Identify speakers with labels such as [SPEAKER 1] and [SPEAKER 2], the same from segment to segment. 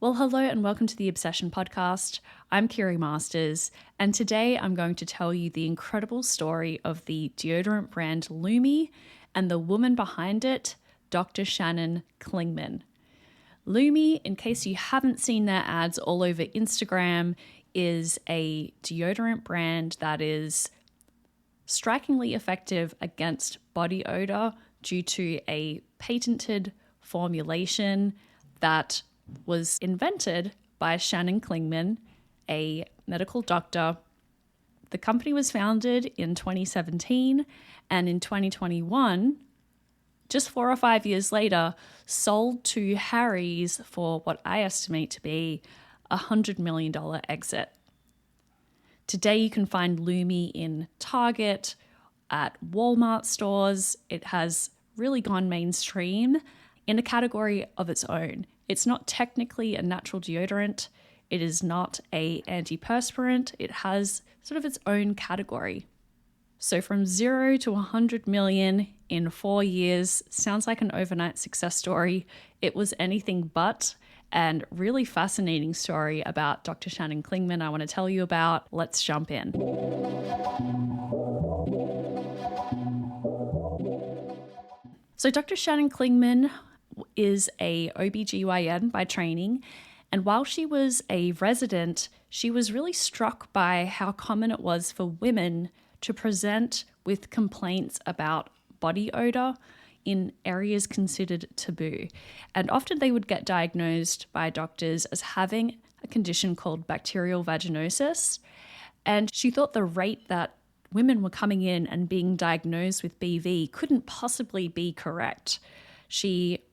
[SPEAKER 1] Well, hello and welcome to the Obsession Podcast. I'm Kiri Masters, and today I'm going to tell you the incredible story of the deodorant brand Lume and the woman behind it, Dr. Shannon Klingman. Lume, in case you haven't seen their ads all over Instagram, is a deodorant brand that is strikingly effective against body odor due to a patented formulation that was invented by Shannon Klingman, a medical doctor. The company was founded in 2017, and in 2021, just 4 or 5 years later, sold to Harry's for what I estimate to be a $100 million exit. Today you can find Lume in Target, at Walmart stores. It has really gone mainstream in a category of its own. It's not technically a natural deodorant. It is not an antiperspirant. It has sort of its own category. So from 0 to 100 million in 4 years sounds like an overnight success story. It was anything but, and really fascinating story about Dr. Shannon Klingman I want to tell you about. Let's jump in. So Dr. Shannon Klingman is a OBGYN by training, and while she was a resident, she was really struck by how common it was for women to present with complaints about body odor in areas considered taboo. And often they would get diagnosed by doctors as having a condition called bacterial vaginosis. And she thought the rate that women were coming in and being diagnosed with BV couldn't possibly be correct. She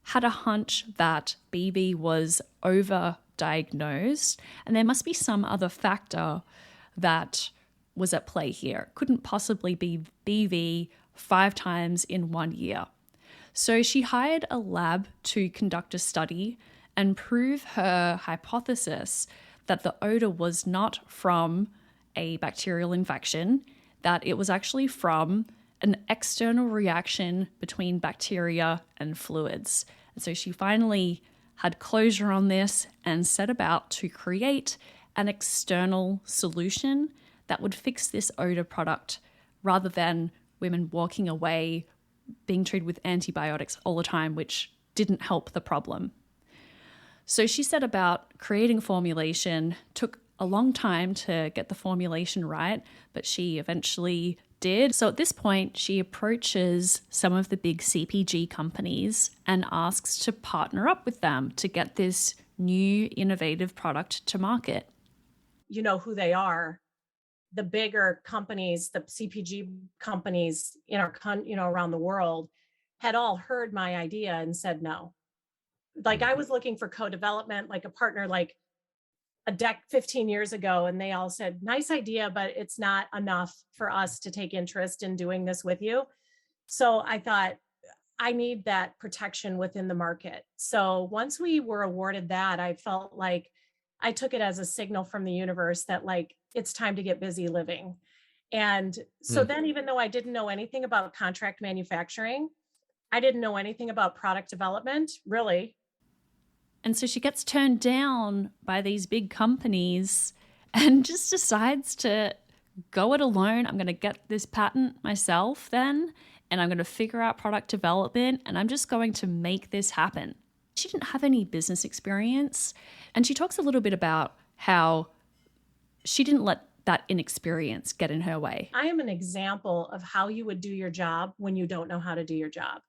[SPEAKER 1] had a hunch that BV was over-diagnosed, and there must be some other factor that was at play here. It couldn't possibly be BV 5 times in 1 year. So she hired a lab to conduct a study and prove her hypothesis that the odor was not from a bacterial infection, that it was actually from an external reaction between bacteria and fluids. And so she finally had closure on this and set about to create an external solution that would fix this odor product rather than women walking away being treated with antibiotics all the time, which didn't help the problem. So she set about creating a formulation, took a long time to get the formulation right, but she eventually did. So at this point, she approaches some of the big CPG companies and asks to partner up with them to get this new innovative product to market.
[SPEAKER 2] You know who they are. The bigger companies, the CPG companies in our around the world had all heard my idea and said no. Like I was looking for co-development, like a partner, like 15 years ago, and they all said, nice idea, but it's not enough for us to take interest in doing this with you. So I thought, I need that protection within the market. So once we were awarded that, I felt like I took it as a signal from the universe that like, it's time to get busy living. And so then, even though I didn't know anything about contract manufacturing, I didn't know anything about product development, really.
[SPEAKER 1] And so she gets turned down by these big companies and just decides to go it alone. I'm going to get this patent myself then, and I'm going to figure out product development, and I'm just going to make this happen. She didn't have any business experience, and she talks a little bit about how she didn't let that inexperience get in her way.
[SPEAKER 2] I am an example of how you would do your job when you don't know how to do your job.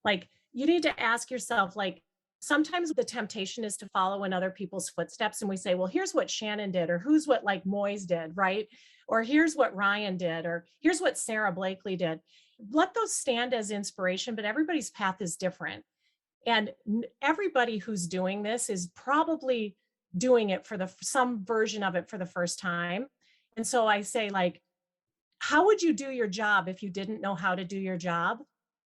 [SPEAKER 2] Like, you need to ask yourself, like, sometimes the temptation is to follow in other people's footsteps. And we say, well, here's what Shannon did, or who's what like Moyes did, right? Or here's what Ryan did, or here's what Sarah Blakely did. Let those stand as inspiration, but everybody's path is different. And everybody who's doing this is probably doing it for some version of it for the first time. And so I say, like, how would you do your job if you didn't know how to do your job?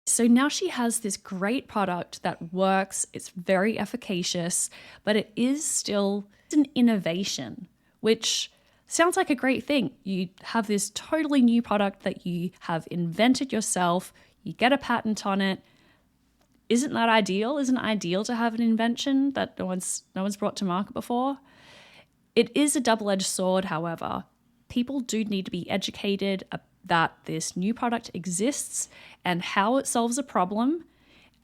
[SPEAKER 1] So now she has this great product that works, it's very efficacious, but it is still an innovation, which sounds like a great thing. You have this totally new product that you have invented yourself, you get a patent on it, Isn't that ideal? Isn't it ideal to have an invention that no one's brought to market before? It is a double-edged sword, however. People do need to be educated that this new product exists and how it solves a problem.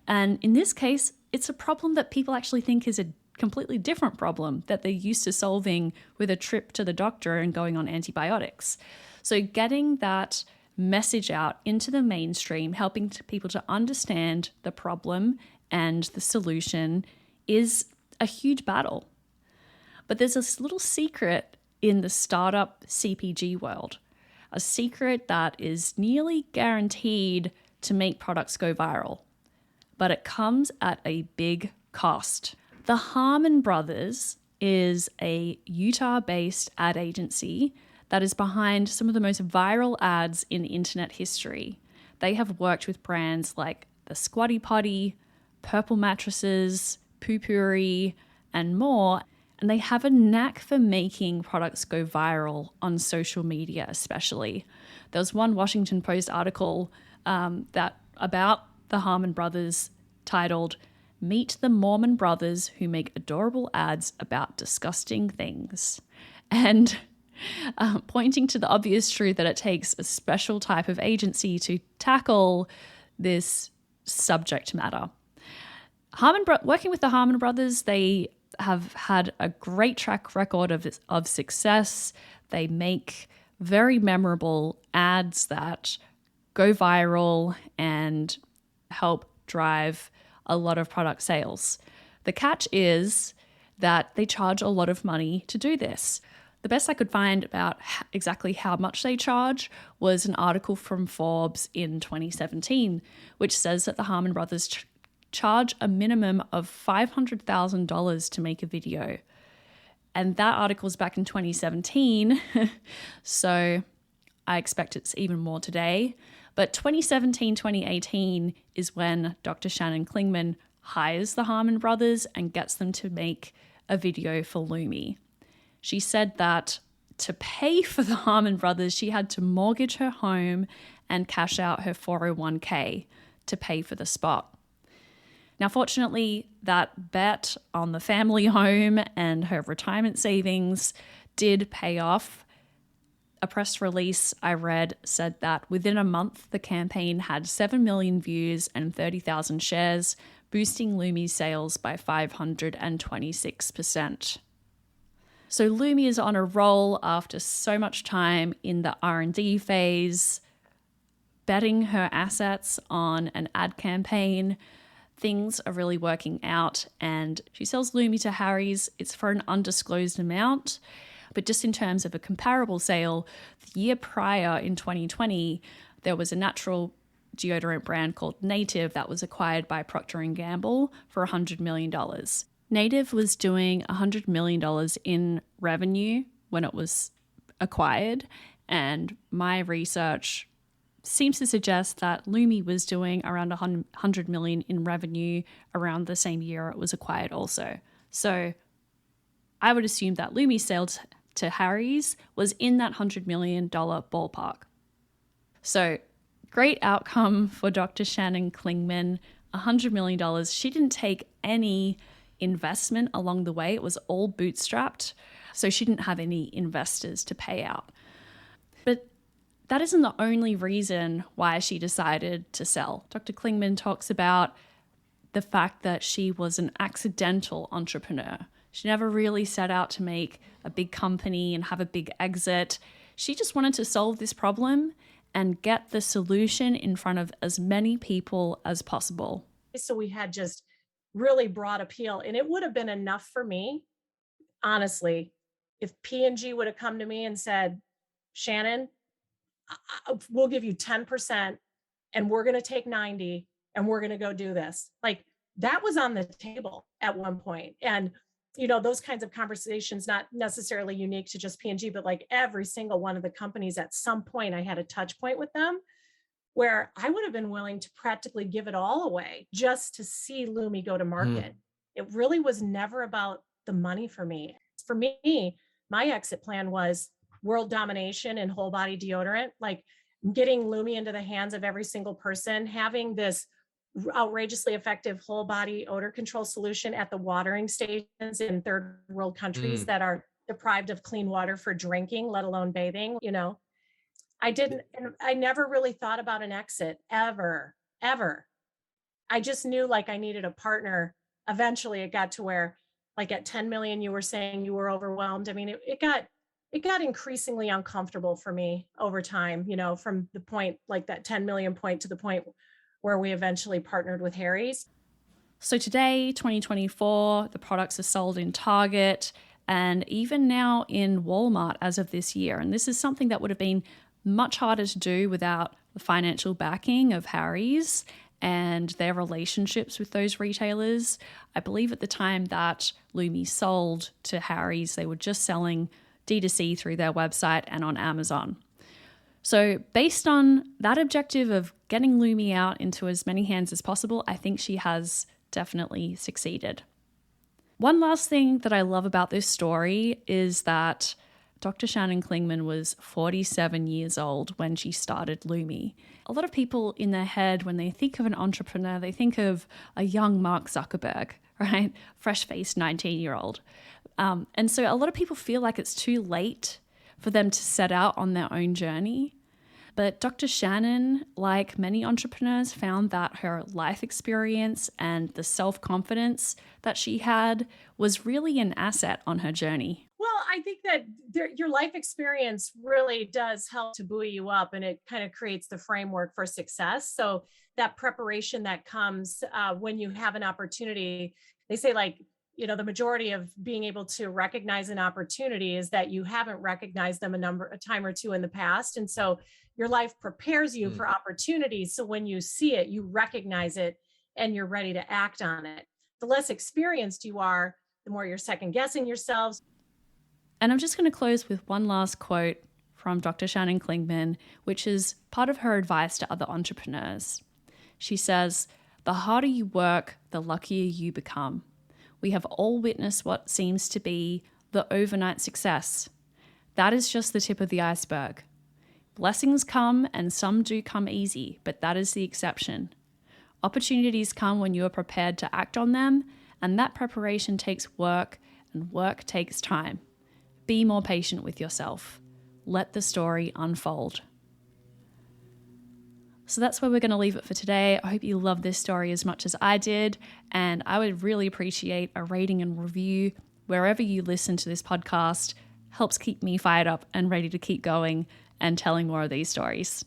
[SPEAKER 1] And in this case, it's a problem that people actually think is a completely different problem that they're used to solving with a trip to the doctor and going on antibiotics. So getting that message out into the mainstream, helping people to understand the problem and the solution is a huge battle. But there's this little secret in the startup CPG world, a secret that is nearly guaranteed to make products go viral. But it comes at a big cost. The Harman brothers is a Utah-based ad agency that is behind some of the most viral ads in internet history. They have worked with brands like the Squatty Potty, Purple Mattresses, Poo-Pourri, and more. And they have a knack for making products go viral on social media, especially. There was one Washington Post article that about the Harman brothers titled, "Meet the Mormon Brothers Who Make Adorable Ads About Disgusting Things." And pointing to the obvious truth that it takes a special type of agency to tackle this subject matter. Working with the Harman brothers, they have had a great track record of success. They make very memorable ads that go viral and help drive a lot of product sales. The catch is that they charge a lot of money to do this. The best I could find about exactly how much they charge was an article from Forbes in 2017, which says that the Harman brothers charge a minimum of $500,000 to make a video. And that article was back in 2017, so I expect it's even more today. But 2017, 2018 is when Dr. Shannon Klingman hires the Harman brothers and gets them to make a video for Lume. She said that to pay for the Harman brothers, she had to mortgage her home and cash out her 401k to pay for the spot. Now, fortunately, that bet on the family home and her retirement savings did pay off. A press release I read said that within a month, the campaign had 7 million views and 30,000 shares, boosting Lume's sales by 526%. So Lume is on a roll after so much time in the R&D phase, betting her assets on an ad campaign. Things are really working out, and she sells Lume to Harry's. It's for an undisclosed amount. But just in terms of a comparable sale, the year prior in 2020, there was a natural deodorant brand called Native that was acquired by Procter & Gamble for $100 million. Native was doing $100 million in revenue when it was acquired, and my research seems to suggest that Lume was doing around $100 million in revenue around the same year it was acquired also. So I would assume that Lume's sales to Harry's was in that $100 million ballpark. So great outcome for Dr. Shannon Klingman, $100 million. She didn't take any investment along the way. It was all bootstrapped. So she didn't have any investors to pay out. But that isn't the only reason why she decided to sell. Dr. Klingman talks about the fact that she was an accidental entrepreneur. She never really set out to make a big company and have a big exit. She just wanted to solve this problem and get the solution in front of as many people as possible.
[SPEAKER 2] So we had just really broad appeal, and it would have been enough for me, honestly, if P&G would have come to me and said, "Shannon, we'll give you 10% and we're going to take 90 and we're going to go do this." Like, that was on the table at one point. And those kinds of conversations, not necessarily unique to just P&G, but like every single one of the companies, at some point I had a touch point with them where I would have been willing to practically give it all away just to see Lume go to market. It really was never about the money for me. For me, my exit plan was world domination in whole body deodorant, like getting Lume into the hands of every single person, having this outrageously effective whole body odor control solution at the watering stations in third world countries
[SPEAKER 3] Mm.
[SPEAKER 2] that are deprived of clean water for drinking, let alone bathing. And I never really thought about an exit ever, ever. I just knew like I needed a partner. Eventually it got to where like at 10 million, you were saying you were overwhelmed. I mean, it got increasingly uncomfortable for me over time, from the point like that 10 million point to the point where we eventually partnered with Harry's.
[SPEAKER 1] So today, 2024, the products are sold in Target and even now in Walmart as of this year. And this is something that would have been much harder to do without the financial backing of Harry's and their relationships with those retailers. I believe at the time that Lume sold to Harry's, they were just selling D2C through their website and on Amazon. So based on that objective of getting Lume out into as many hands as possible, I think she has definitely succeeded. One last thing that I love about this story is that Dr. Shannon Klingman was 47 years old when she started Lume. A lot of people in their head, when they think of an entrepreneur, they think of a young Mark Zuckerberg, right? Fresh-faced 19-year-old. And so a lot of people feel like it's too late for them to set out on their own journey. But Dr. Shannon, like many entrepreneurs, found that her life experience and the self-confidence that she had was really an asset on her journey.
[SPEAKER 2] Well, I think that your life experience really does help to buoy you up, and it kind of creates the framework for success. So that preparation that comes when you have an opportunity, they say the majority of being able to recognize an opportunity is that you haven't recognized them a time or two in the past. And so your life prepares you for opportunities. So when you see it, you recognize it and you're ready to act on it. The less experienced you are, the more you're second guessing yourselves.
[SPEAKER 1] And I'm just going to close with one last quote from Dr. Shannon Klingman, which is part of her advice to other entrepreneurs. She says, "The harder you work, the luckier you become. We have all witnessed what seems to be the overnight success. That is just the tip of the iceberg. Blessings come, and some do come easy, but that is the exception. Opportunities come when you are prepared to act on them, and that preparation takes work, and work takes time. Be more patient with yourself. Let the story unfold." So that's where we're going to leave it for today. I hope you love this story as much as I did, and I would really appreciate a rating and review wherever you listen to this podcast. Helps keep me fired up and ready to keep going and telling more of these stories.